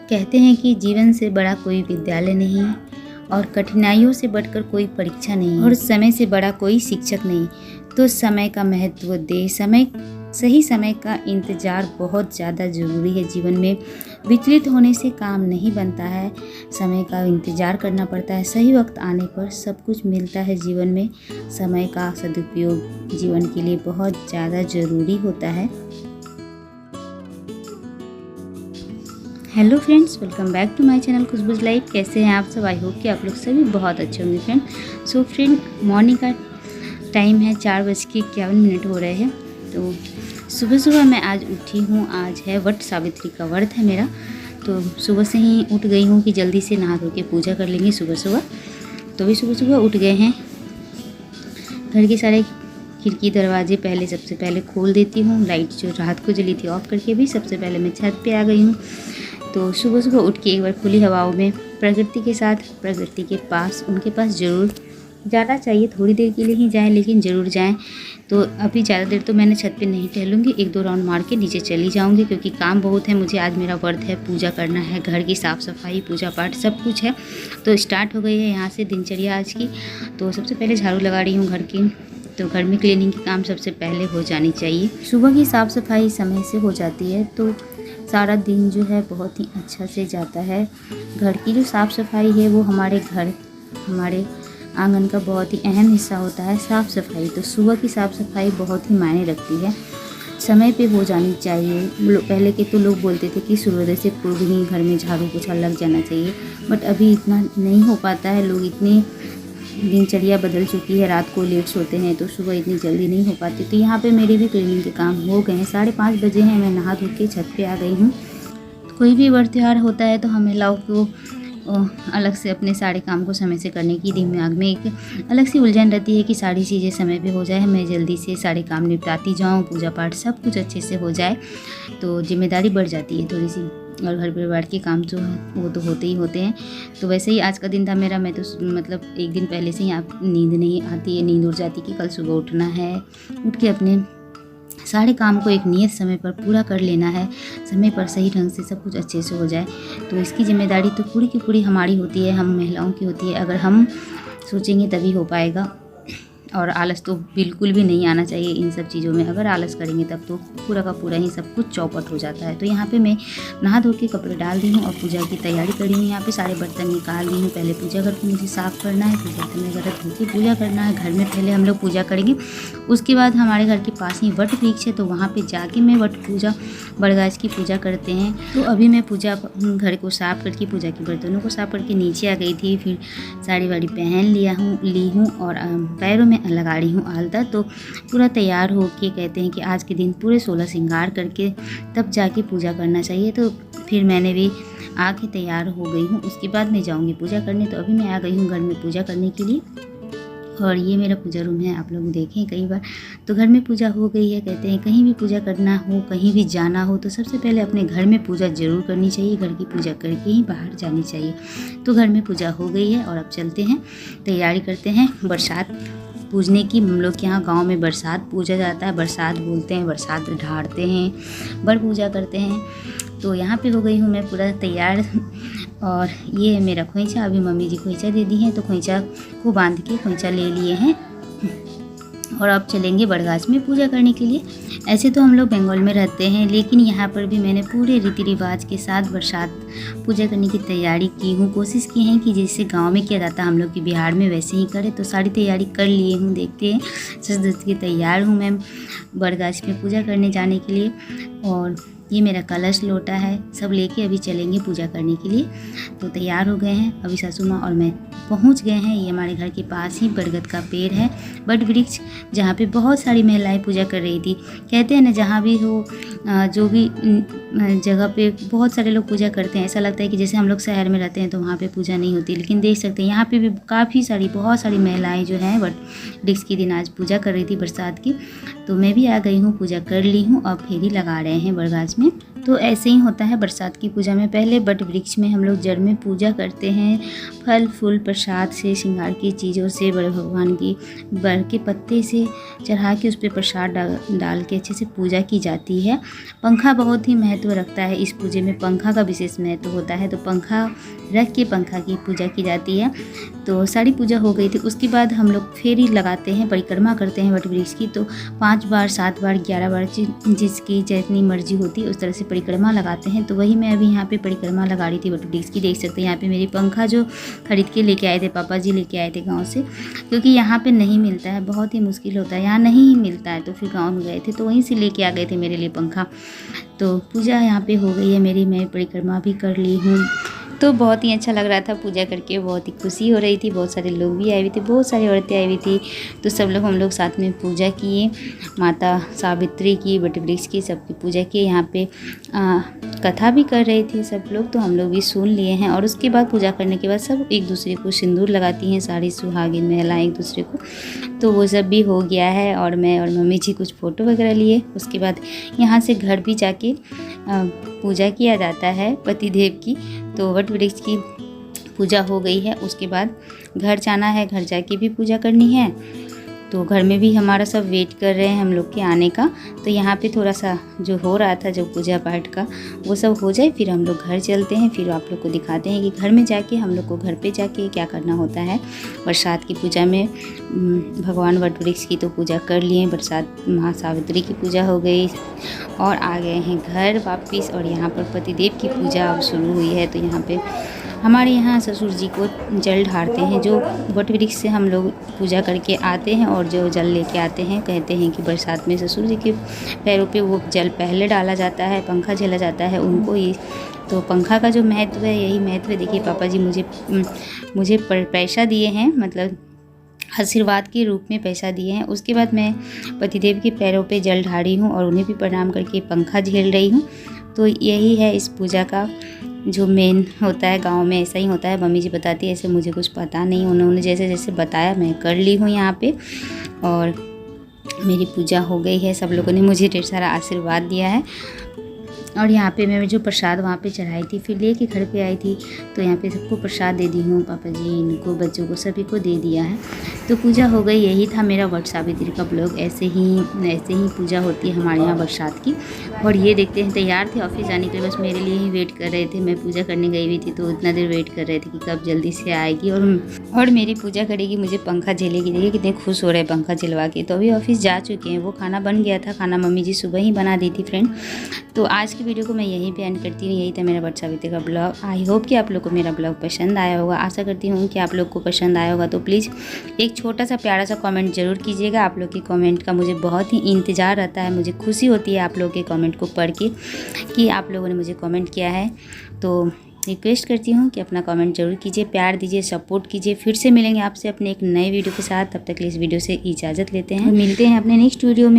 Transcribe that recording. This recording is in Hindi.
कहते हैं कि जीवन से बड़ा कोई विद्यालय नहीं और कठिनाइयों से बढ़कर कोई परीक्षा नहीं और समय से बड़ा कोई शिक्षक नहीं। तो समय का महत्व दे, सही समय का इंतज़ार बहुत ज़्यादा ज़रूरी है जीवन में। विचलित होने से काम नहीं बनता है, समय का इंतज़ार करना पड़ता है। सही वक्त आने पर सब कुछ मिलता है जीवन में। समय का सदुपयोग जीवन के लिए बहुत ज़्यादा ज़रूरी होता है। Hello friends, welcome back to my channel Khushboo's life. कैसे हैं आप सब? आई होप कि आप लोग सभी बहुत अच्छे होंगे फ्रेंड। सो फ्रेंड, मॉर्निंग का टाइम है, 4:51 हो रहे हैं। तो सुबह सुबह मैं आज उठी हूँ। आज है वट सावित्री का व्रत है मेरा। तो सुबह से ही उठ गई हूँ कि जल्दी से नहा धो के पूजा कर लेंगे सुबह सुबह। तो भी सुबह सुबह उठ गए हैं। घर के सारे खिड़की दरवाजे सबसे पहले खोल देती हूँ। लाइट जो रात को जली थी ऑफ करके भी सबसे पहले मैं छत पे आ गई हूँ। तो सुबह सुबह उठ के एक बार खुली हवाओं में प्रकृति के साथ, प्रकृति के पास, उनके पास ज़रूर जाना चाहिए। थोड़ी देर के लिए ही जाएं, लेकिन ज़रूर जाएं। तो अभी ज़्यादा देर तो मैंने छत पे नहीं टहलूँगी, 1-2 राउंड मार के नीचे चली जाऊँगी, क्योंकि काम बहुत है मुझे। आज मेरा व्रत है, पूजा करना है, घर की साफ़ सफाई, पूजा पाठ सब कुछ है। तो स्टार्ट हो गई है यहाँ से दिनचर्या आज की। तो सबसे पहले झाड़ू लगा रही हूँ घर की। तो घर में क्लीनिंग की काम सबसे पहले हो जानी चाहिए। सुबह की साफ़ सफाई समय से हो जाती है तो सारा दिन जो है बहुत ही अच्छा से जाता है। घर की जो साफ़ सफाई है वो हमारे आंगन का बहुत ही अहम हिस्सा होता है साफ़ सफाई। तो सुबह की साफ़ सफाई बहुत ही मायने रखती है, समय पे हो जानी चाहिए। पहले के तो लोग बोलते थे कि सूर्योदय से पूर्व ही घर में झाड़ू पोछा लग जाना चाहिए, बट अभी इतना नहीं हो पाता है। लोग इतनी दिनचर्या बदल चुकी है, रात को लेट सोते हैं तो सुबह इतनी जल्दी नहीं हो पाती। तो यहाँ पे मेरे भी क्लीनिंग के काम हो गए हैं। 5:30 बजे हैं, मैं नहा धो के छत पे आ गई हूँ। कोई भी व्रत त्यौहार होता है तो हम महिलाओं को अलग से अपने सारे काम को समय से करने की दिमाग में एक अलग सी उलझन रहती है कि सारी चीज़ें समय पे हो जाए, मैं जल्दी से सारे काम निपटाती जाऊँ, पूजा पाठ सब कुछ अच्छे से हो जाए। तो जिम्मेदारी बढ़ जाती है थोड़ी सी, और घर परिवार के काम जो है वो तो होते ही होते हैं। तो वैसे ही आज का दिन था मेरा। मैं तो मतलब एक दिन पहले से ही नींद नहीं आती है, नींद उड़ जाती कि कल सुबह उठना है। उठ के अपने सारे काम को एक नियत समय पर पूरा कर लेना है, समय पर सही ढंग से सब कुछ अच्छे से हो जाए। तो इसकी जिम्मेदारी तो पूरी की पूरी हमारी होती है, हम महिलाओं की होती है। अगर हम सोचेंगे तभी हो पाएगा। और आलस तो बिल्कुल भी नहीं आना चाहिए इन सब चीज़ों में। अगर आलस करेंगे तब तो पूरा का पूरा ही सब कुछ चौपट हो जाता है। तो यहाँ पे मैं नहा धो के कपड़े डाल दी हूँ और पूजा की तैयारी करी हूँ। यहाँ पे सारे बर्तन निकाल दी हूँ। पहले पूजा घर को मुझे साफ़ करना है, फिर बर्तन वगैरह धो के पूजा करना है। घर में पहले हम लोग पूजा करेंगे, उसके बाद हमारे घर के पास ही वट वृक्ष है, तो वहाँ पर जाके मैं बरगाछ की पूजा करते हैं। तो अभी मैं पूजा घर को साफ़ करके, पूजा के बर्तनों को साफ़ करके नीचे आ गई थी। फिर साड़ी वाड़ी पहन ली हूँ और पैरों में लगा रही हूँ आलता। तो पूरा तैयार हो के कहते हैं कि आज के दिन पूरे 16 श्रृंगार करके तब जाके पूजा करना चाहिए। तो फिर मैंने भी आके तैयार हो गई हूँ। उसके बाद मैं जाऊँगी पूजा करने। तो अभी मैं आ गई हूँ घर में पूजा करने के लिए। और ये मेरा पूजा रूम है, आप लोग देखें कई बार। तो घर में पूजा हो गई है। कहते हैं कहीं भी पूजा करना हो, कहीं भी जाना हो, तो सबसे पहले अपने घर में पूजा ज़रूर करनी चाहिए। घर की पूजा करके ही बाहर जानी चाहिए। तो घर में पूजा हो गई है और अब चलते हैं, तैयारी करते हैं बरसात पूजने की। हम लोग के यहाँ गाँव में बरसात पूजा जाता है, बरसात बोलते हैं, बरसात ढारते हैं, बर पूजा करते हैं। तो यहाँ पे हो गई हूँ मैं पूरा तैयार। और ये है मेरा खोइंचा। अभी मम्मी जी खोइंचा दे दी हैं, तो खोइंचा को बांध के खोइंचा ले लिए हैं और अब चलेंगे बरगाछ में पूजा करने के लिए। ऐसे तो हम लोग बंगाल में रहते हैं, लेकिन यहाँ पर भी मैंने पूरे रीति रिवाज के साथ बरसात पूजा करने की तैयारी की हूँ। कोशिश की है कि जैसे गांव में किया जाता है हम लोग की बिहार में, वैसे ही करें। तो सारी तैयारी कर लिए हूँ। देखते हैं, सच धज के तैयार हूँ मैं बरगाछ में पूजा करने जाने के लिए। और ये मेरा कलश लोटा है, सब लेके अभी चलेंगे पूजा करने के लिए। तो तैयार हो गए हैं। अभी सासू माँ और मैं पहुंच गए हैं। ये हमारे घर के पास ही बरगद का पेड़ है, बट वृक्ष, जहाँ पे बहुत सारी महिलाएं पूजा कर रही थी। कहते हैं ना, जहाँ भी हो, जो भी जगह पे बहुत सारे लोग पूजा करते हैं। ऐसा लगता है कि जैसे हम लोग शहर में रहते हैं तो वहाँ पे पूजा नहीं होती, लेकिन देख सकते हैं यहाँ पे भी बहुत सारी महिलाएँ जो हैं बट वृक्ष के दिन आज पूजा कर रही थी बरसात की। तो मैं भी आ गई हूँ, पूजा कर ली हूँ। अब फेरी लगा रहे हैं बरगाछ में। तो ऐसे ही होता है बरसात की पूजा में। पहले वट वृक्ष में हम लोग जड़ में पूजा करते हैं, फल फूल प्रसाद से, श्रृंगार की चीज़ों से, बड़े भगवान की बर के पत्ते से चढ़ा के उस पर प्रसाद डाल के अच्छे से पूजा की जाती है। पंखा बहुत ही महत्व रखता है इस पूजे में, पंखा का विशेष महत्व होता है। तो पंखा रख के पंखा की पूजा की जाती है। तो सारी पूजा हो गई थी। उसके बाद हम लोग फेरी लगाते हैं, परिक्रमा करते हैं वट वृक्ष की। तो 5 बार, 7 बार, 11 बार जिसकी जितनी मर्जी होती है उस तरह से परिक्रमा लगाते हैं। तो वही मैं अभी यहाँ पे परिक्रमा लगा रही थी वट वृक्ष की। देख सकते हैं यहाँ पे मेरी पंखा जो खरीद के लेके आए थे, पापा जी लेके आए थे गाँव से, क्योंकि यहाँ पे नहीं मिलता है, बहुत ही मुश्किल होता है, यहाँ नहीं मिलता है। तो फिर गाँव में गए थे तो वहीं से लेके आ गए थे मेरे लिए पंखा। तो पूजा यहाँ पे हो गई है मेरी, मैं परिक्रमा भी कर ली हूँ। तो बहुत ही अच्छा लग रहा था पूजा करके, बहुत ही खुशी हो रही थी। बहुत सारे लोग भी आए हुए थे, बहुत सारी औरतें आई हुई थी। तो सब लोग हम लोग साथ में पूजा किए, माता सावित्री की, वट वृक्ष की, सबकी पूजा की। यहाँ पे कथा भी कर रहे थे सब लोग, तो हम लोग भी सुन लिए हैं। और उसके बाद पूजा करने के बाद सब एक दूसरे को सिंदूर लगाती हैं, सारी सुहागिन महिलाएं एक दूसरे को। तो वो सब भी हो गया है और मैं और मम्मी जी कुछ फ़ोटो वगैरह लिए। उसके बाद यहाँ से घर भी जाके पूजा किया जाता है पतिदेव की। तो वट वृक्ष की पूजा हो गई है। उसके बाद घर जाना है, घर जाके भी पूजा करनी है। तो घर में भी हमारा सब वेट कर रहे हैं हम लोग के आने का। तो यहाँ पे थोड़ा सा जो हो रहा था, जो पूजा पाठ का, वो सब हो जाए फिर हम लोग घर चलते हैं। फिर आप लोग को दिखाते हैं कि घर में जाके हम लोग को घर पे जाके क्या करना होता है। बरसात की पूजा में भगवान वट वृक्ष की तो पूजा कर लिए, बरसात माँ सावित्री की पूजा हो गई और आ गए हैं घर वापस। और यहाँ पर पतिदेव की पूजा अब शुरू हुई है। तो यहाँ पे हमारे यहाँ ससुर जी को जल ढारते हैं, जो वट वृक्ष से हम लोग पूजा करके आते हैं और जो जल लेके आते हैं। कहते हैं कि बरसात में ससुर जी के पैरों पे वो जल पहले डाला जाता है, पंखा झेला जाता है उनको ही। तो पंखा का जो महत्व है, यही महत्व है। देखिए पापा जी मुझे पैसा दिए हैं, मतलब आशीर्वाद के रूप में पैसा दिए हैं। उसके बाद मैं पतिदेव के पैरों पे जल ढारी हूँ और उन्हें भी प्रणाम करके पंखा झेल रही हूँ। तो यही है इस पूजा का जो मेन होता है। गांव में ऐसा ही होता है, मम्मी जी बताती है, ऐसे मुझे कुछ पता नहीं, उन्होंने जैसे जैसे बताया मैं कर ली हूँ यहाँ पे। और मेरी पूजा हो गई है, सब लोगों ने मुझे ढेर सारा आशीर्वाद दिया है। और यहाँ पे मैं जो प्रसाद वहाँ पे चढ़ाई थी, फिर लेके घर पे आई थी। तो यहाँ पे सबको प्रसाद दे दी हूँ, पापा जी, इनको, बच्चों को, सभी को दे दिया है। तो पूजा हो गई। यही था मेरा वट सावित्री का ब्लॉग। ऐसे ही पूजा होती है हमारे यहाँ बरसात की। और ये देखते हैं तैयार थे ऑफिस जाने के लिए, बस मेरे लिए ही वेट कर रहे थे। मैं पूजा करने गई हुई थी तो इतना देर वेट कर रहे थे कि कब जल्दी से आएगी और मेरी पूजा करेगी, मुझे पंखा झेलेगी। देखिए कितने खुश हो रहे हैं पंखा झिलवा के। तो अभी ऑफिस जा चुके हैं। वो खाना बन गया था, खाना मम्मी जी सुबह ही बना दी थी फ्रेंड। तो आज की वीडियो को मैं यहीं पे एंड करती हूँ। यही था मेरा वट सावित्री का ब्लॉग। आई होप कि आप लोग को मेरा ब्लॉग पसंद आया होगा। आशा करती हूँ कि आप लोग को पसंद आया होगा। तो प्लीज़ एक छोटा सा प्यारा सा कमेंट ज़रूर कीजिएगा। आप लोग की कमेंट का मुझे बहुत ही इंतज़ार रहता है। मुझे खुशी होती है आप लोग के कमेंट को पढ़ के कि आप लोगों ने मुझे कमेंट किया है। तो रिक्वेस्ट करती हूँ कि अपना कमेंट जरूर कीजिए, प्यार दीजिए, सपोर्ट कीजिए। फिर से मिलेंगे आपसे अपने एक नए वीडियो के साथ। तब तक के लिए इस वीडियो से इजाज़त लेते हैं, मिलते हैं अपने नेक्स्ट वीडियो में।